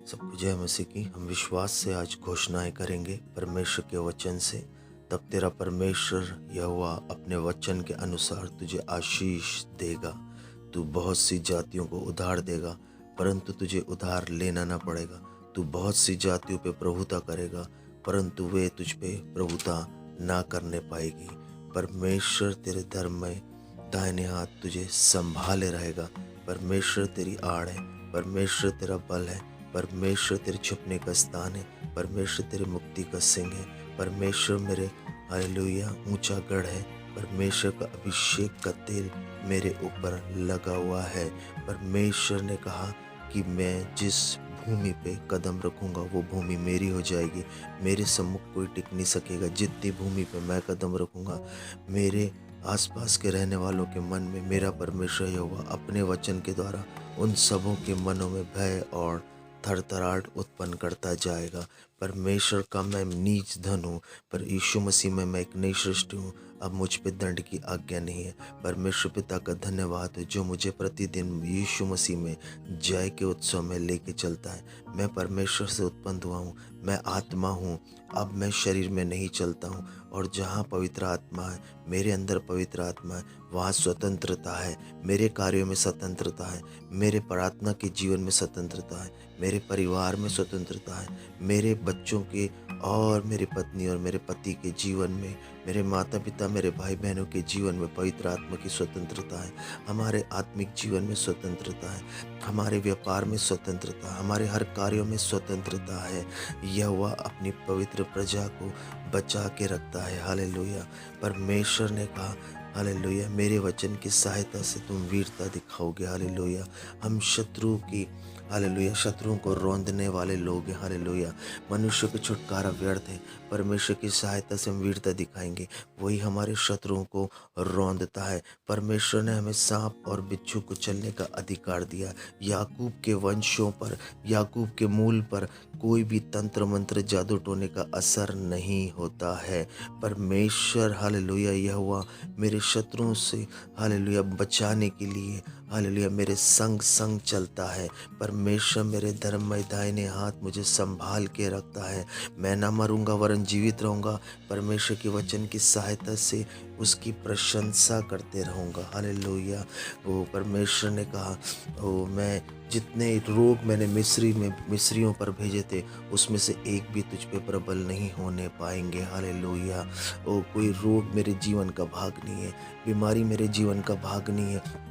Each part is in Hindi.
सबको जय मसीह की। हम विश्वास से आज घोषणाएं करेंगे परमेश्वर के वचन से। तब तेरा परमेश्वर यहोवा अपने वचन के अनुसार तुझे आशीष देगा। तू बहुत सी जातियों को उधार देगा, परंतु तुझे उधार लेना ना पड़ेगा। तू बहुत सी जातियों पे प्रभुता करेगा, परंतु वे तुझ पे प्रभुता ना करने पाएगी। परमेश्वर तेरे धर्म में दाहिने हाथ तुझे संभाले रहेगा। परमेश्वर तेरी आड़ है, परमेश्वर तेरा बल है, परमेश्वर तेरे छुपने का स्थान है, परमेश्वर तेरे मुक्ति का सिंह है। परमेश्वर मेरे हालेलुया ऊंचा गढ़ है। परमेश्वर का अभिषेक का तेल मेरे ऊपर लगा हुआ है। परमेश्वर ने कहा कि मैं जिस भूमि पे कदम रखूंगा वो भूमि मेरी हो जाएगी। मेरे सम्मुख कोई टिक नहीं सकेगा। जितनी भूमि पे मैं कदम रखूंगा, मेरे आसपास के रहने वालों के मन में मेरा परमेश्वर यहोवा अपने वचन के द्वारा उन सबों के मनों में भय और थरथराहट उत्पन्न करता जाएगा। परमेश्वर का मैं नीच धन हूँ, पर यीशु मसीह में मैं एक नई सृष्टि हूँ। अब मुझ पे दंड की आज्ञा नहीं है। परमेश्वर पिता का धन्यवाद है जो मुझे प्रतिदिन यीशु मसीह में जय के उत्सव में लेके चलता है। मैं परमेश्वर से उत्पन्न हुआ हूँ, मैं आत्मा हूँ। अब मैं शरीर में नहीं चलता हूँ, और जहाँ पवित्र आत्मा है, मेरे अंदर पवित्र आत्मा है, वहाँ स्वतंत्रता है। मेरे कार्यों में स्वतंत्रता है, मेरे प्रार्थना के जीवन में स्वतंत्रता है, मेरे परिवार में स्वतंत्रता है, मेरे बच्चों के और मेरी पत्नी और मेरे पति के जीवन में, मेरे माता पिता मेरे भाई बहनों के जीवन में पवित्र आत्मा की स्वतंत्रता है। हमारे आत्मिक जीवन में स्वतंत्रता है, हमारे व्यापार में स्वतंत्रता, हमारे हर कार्यों में स्वतंत्रता है। यहोवा अपनी पवित्र प्रजा को बचा के रखता है। हालेलुया। परमेश्वर ने कहा हालेलुया मेरे वचन की सहायता से तुम वीरता दिखाओगे। हालेलुया। हम शत्रु की हालेलुया शत्रुओं को रौंदने वाले लोग हैं। हालेलुया। मनुष्य को छुटकारा व्यर्थ है, परमेश्वर की सहायता से हम वीरता दिखाएंगे। वही हमारे शत्रुओं को रौंदता है। परमेश्वर ने हमें सांप और बिच्छू को चलने का अधिकार दिया। याकूब के वंशों पर, याकूब के मूल पर कोई भी तंत्र मंत्र जादू टोने का असर नहीं होता है। परमेश्वर हालेलुया यहोवा मेरे शत्रुओं से हालेलुया बचाने के लिए हालेलुया मेरे संग संग चलता है। परमेश्वर मेरे धर्ममय दाहिने हाथ मुझे संभाल के रखता है। मैं ना मरूंगा वरन जीवित रहूंगा। परमेश्वर के वचन की सहायता से उसकी प्रशंसा करते रहूंगा। हालेलुया। वो परमेश्वर ने कहा ओ मैं जितने रोग मैंने मिस्रियों पर भेजे थे, उसमें से एक भी तुझ पे प्रबल नहीं होने पाएंगे। हालेलुया। ओ कोई रोग मेरे जीवन का भाग नहीं है, बीमारी मेरे जीवन का भाग नहीं है,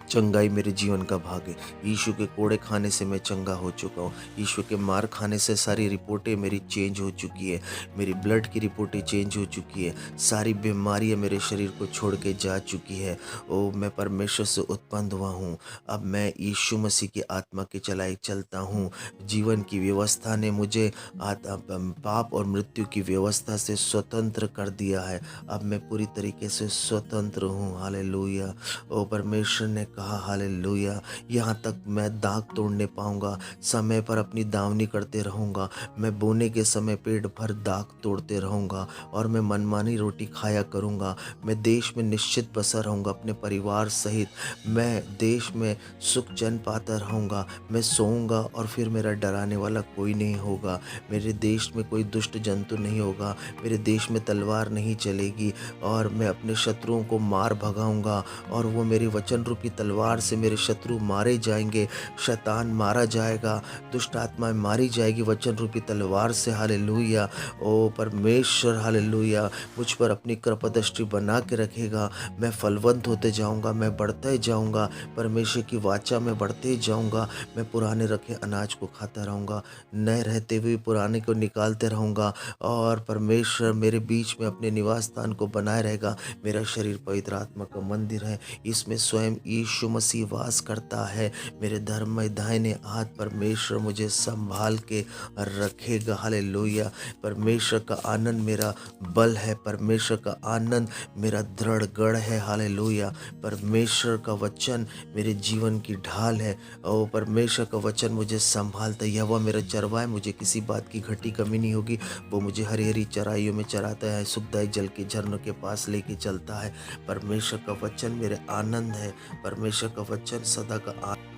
चंगाई मेरे जीवन का भाग है। यीशु के कोड़े खाने से मैं चंगा हो चुका हूँ। यीशु के मार खाने से सारी रिपोर्टें मेरी चेंज हो चुकी है। मेरी ब्लड की रिपोर्टें चेंज हो चुकी है। सारी बीमारियाँ मेरे शरीर को छोड़ के जा चुकी है। ओ मैं परमेश्वर से उत्पन्न हुआ हूँ। अब मैं यीशु मसीह की आत्मा के चलाए चलता हूँ। जीवन की व्यवस्था ने मुझे पाप और मृत्यु की व्यवस्था से स्वतंत्र कर दिया है। अब मैं पूरी तरीके से स्वतंत्र हूँ। हालेलुया। ओ परमेश्वर ने कहा हालेलुया यहाँ तक मैं दाग तोड़ने पाऊंगा, समय पर अपनी दावनी करते रहूंगा। मैं बोने के समय पेट भर दाग तोड़ते रहूंगा और मैं मनमानी रोटी खाया करूंगा। मैं देश में निश्चित बसा रहूंगा अपने परिवार सहित। मैं देश में सुख चैन पाता रहूंगा। मैं सोऊंगा और फिर मेरा डराने वाला कोई नहीं होगा। मेरे देश में कोई दुष्ट जंतु नहीं होगा। मेरे देश में तलवार नहीं चलेगी और मैं अपने शत्रुओं को मार भगाऊंगा और वो मेरे वचन रूपी तलवार से मेरे शत्रु मारे जाएंगे। शैतान मारा जाएगा, दुष्ट आत्माएं मारी जाएगी वचन रूपी तलवार से। हालेलुया। ओ परमेश्वर हालेलुया मुझ पर अपनी कृपा दृष्टि बना के रखेगा। मैं फलवंत होते जाऊंगा, मैं बढ़ते जाऊंगा। परमेश्वर की वाचा में बढ़ते जाऊंगा। मैं पुराने रखे अनाज को खाता रहूंगा, नए रहते हुए पुराने को निकालते रहूंगा। और परमेश्वर मेरे बीच में अपने निवास स्थान को बनाए रहेगा। मेरा शरीर पवित्र आत्मा का मंदिर है, इसमें स्वयं यीशु मसीह वास करता है। मेरे धर्म में दाहिने हाथ परमेश्वर मुझे संभाल के रखेगा। हालेलुया। परमेश्वर का आनंद मेरा बल है, परमेश्वर का आनंद मेरा दृढ़ गढ़ है। हालेलुया। परमेश्वर का वचन मेरे जीवन की ढाल है। ओ परमेश्वर का वचन मुझे संभालता है। यहोवा मेरा चरवाहा है, मुझे किसी बात की घटी कमी नहीं होगी। वो मुझे हरी हरी चराइयों में चराता है, सुखदायक जल के झरनों के पास लेके चलता है। परमेश्वर का वचन मेरे आनंद है। परमेश्वर परमेश्वर का वचन सदा का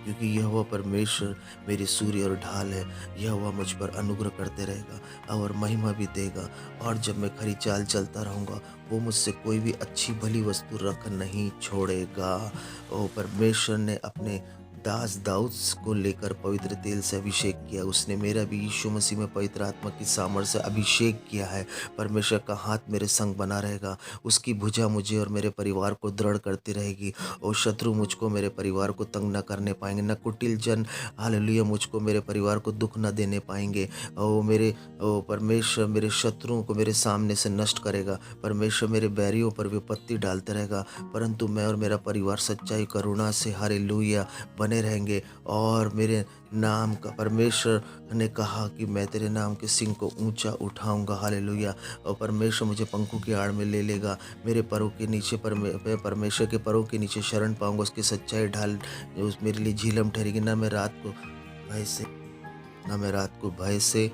क्योंकि यहोवा परमेश्वर मेरी सूर्य और ढाल है। यहोवा मुझ पर अनुग्रह करते रहेगा और महिमा भी देगा। और जब मैं खरी चाल चलता रहूँगा, वो मुझसे कोई भी अच्छी भली वस्तु रख नहीं छोड़ेगा। ओ परमेश्वर ने अपने दास दाऊद को लेकर पवित्र तेल से अभिषेक किया। उसने मेरा भी यीशु मसीह में पवित्र आत्मा की सामर्थ्य से अभिषेक किया है। परमेश्वर का हाथ मेरे संग बना रहेगा। उसकी भुजा मुझे और मेरे परिवार को दृढ़ करती रहेगी। और शत्रु मुझको मेरे परिवार को तंग न करने पाएंगे, न कुटिल जन हालेलुया मुझको मेरे परिवार को दुख न देने पाएंगे। परमेश्वर मेरे शत्रुओं को मेरे सामने से नष्ट करेगा। परमेश्वर मेरे बैरियों पर विपत्ति डालता रहेगा, परंतु मैं और मेरा परिवार सच्चाई करुणा से हालेलुया बने रहेंगे। और मेरे नाम का परमेश्वर ने कहा कि मैं तेरे नाम के सिंह को ऊंचा उठाऊंगा हालेलुया। और परमेश्वर मुझे पंखों की आड़ में ले लेगा। मेरे पैरों के नीचे परमेश्वर के पैरों के नीचे शरण पाऊंगा। उसकी सच्चाई ढाल उस मेरे लिए झीलम ठहरेगी। ना मैं रात को भय से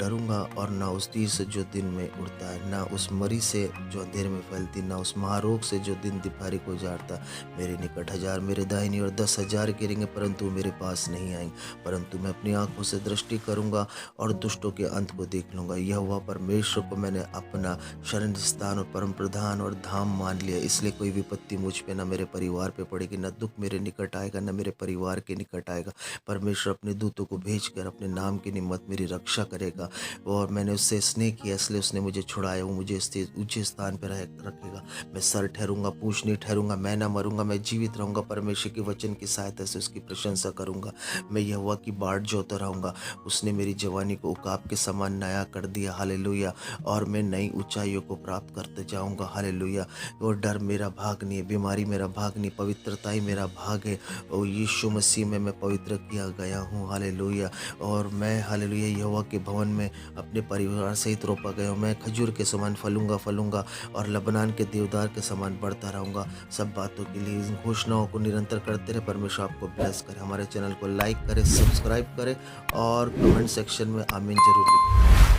डरूंगा और ना उस तीर से जो दिन में उड़ता है, ना उस मरी से जो अंधेरे में फैलती, ना उस महारोग से जो दिन दिपहरी को उजाड़ता। मेरे निकट 1000 मेरे दाहिनी और 10,000 गिरेंगे, परंतु मेरे पास नहीं आएंगे। परंतु मैं अपनी आंखों से दृष्टि करूंगा और दुष्टों के अंत को देख लूंगा। यहोवा परमेश्वर को मैंने अपना शरण स्थान और परम प्रधान और धाम मान लिया। इसलिए कोई विपत्ति मुझ पे ना मेरे परिवार पे पड़ेगी, ना दुख मेरे निकट आएगा, ना मेरे परिवार के निकट आएगा। परमेश्वर अपने दूतों को भेजकर अपने नाम की निमित्त मेरी रक्षा करेगा। और मैंने उससे स्नेह किया, इसलिए उसने मुझे छुड़ाया। वो मुझे ऊंचे स्थान पर रखेगा। मैं सर ठहरूंगा, पूँछ नहीं ठहरूंगा। मैं ना मरूंगा, मैं जीवित रहूंगा। परमेश्वर के वचन की सहायता से उसकी प्रशंसा करूंगा। मैं यहोवा की बाट जोता रहूंगा। उसने मेरी जवानी को उकाब के समान नया कर दिया हालेलुया। और मैं नई ऊंचाइयों को प्राप्त करते जाऊंगा हालेलुया। और डर मेरा भाग नहीं है, बीमारी मेरा भाग नहीं, पवित्रता ही मेरा भाग है। और यीशु मसीह में मैं पवित्र किया गया हूँ हालेलुया। और मैं हालेलुया यहोवा के भवन में अपने परिवार सहित रोपा गया हूँ। मैं खजूर के समान फलूंगा और लबनान के देवदार के समान बढ़ता रहूंगा। सब बातों के लिए इन घोषणाओं को निरंतर करते रहे। परमेश्वर आपको ब्लेस करे। हमारे चैनल को लाइक करें, सब्सक्राइब करें और कमेंट सेक्शन में आमीन जरूर लिखें।